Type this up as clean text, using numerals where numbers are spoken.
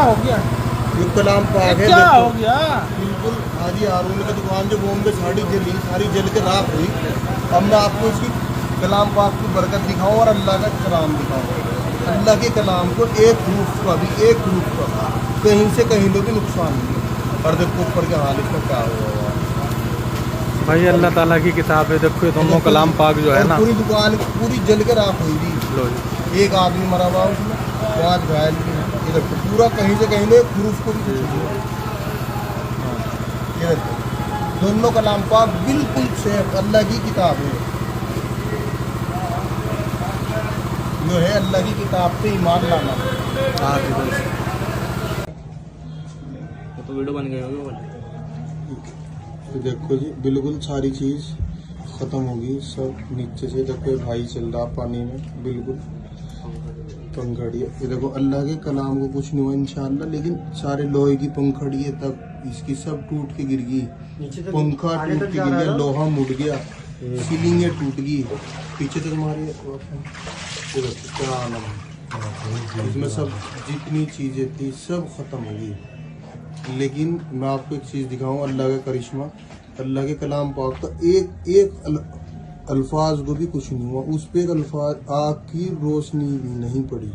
हो गया? ये कलाम पाक है। क्या देखो, हो गया? बिल्कुल हाजी हारून की दुकान जो बॉम्बे सारी जल के राख हुई। अब मैं आपको इसकी कलाम पाक की बरकत दिखाऊं और अल्लाह का कलाम दिखाऊं। अल्लाह के कलाम को एक रूफ का कहीं से कहीं भी नुकसान नहीं। और देखो ऊपर के हाल इसका क्या हुआ भाई अल्लाह ताला की किताब है। देखो ये दोनों कलाम पाक जो है ना, पूरी दुकान पूरी जल के राख हुई थी। लो जी। एक आदमी मरा हुआ उसमें, 5 घायल भी हैं। ये देखो पूरा कहीं से कहीं प्रूफ को भी कुछ नहीं हुआ। ये देखो दोनों कलाम पाक बिल्कुल सेफ, अल्लाह की किताब है। जो है अल्लाह की किताब पे ईमान लाना। हाँ जी बस। तो वीडियो बन गई होगी। तो देखो जी बिल्कुल सारी चीज़ ख़त्म होगी। सब नीचे से देखो भाई चल रहा पानी में, बिल्कुल पंखड़ी है। ये देखो अल्लाह के कलाम को कुछ नहीं हुआ इंशाअल्लाह, लेकिन सारे लोहे की पंखड़ी है तब इसकी सब टूट के गिर गई। पंखा टूट के गिर गया, लोहा मुड़ गया, सीलिंगें टूट गई। पीछे तक हमारे क्या आलम है। इसमें सब जितनी चीज़ें थी सब ख़त्म हो गई। लेकिन मैं आपको एक चीज़ दिखाऊं, अल्लाह का करिश्मा, अल्लाह के कलाम पाक का एक अल्फाज को भी कुछ नहीं हुआ। उस पर एक अल्फाज आग की रोशनी भी नहीं पड़ी।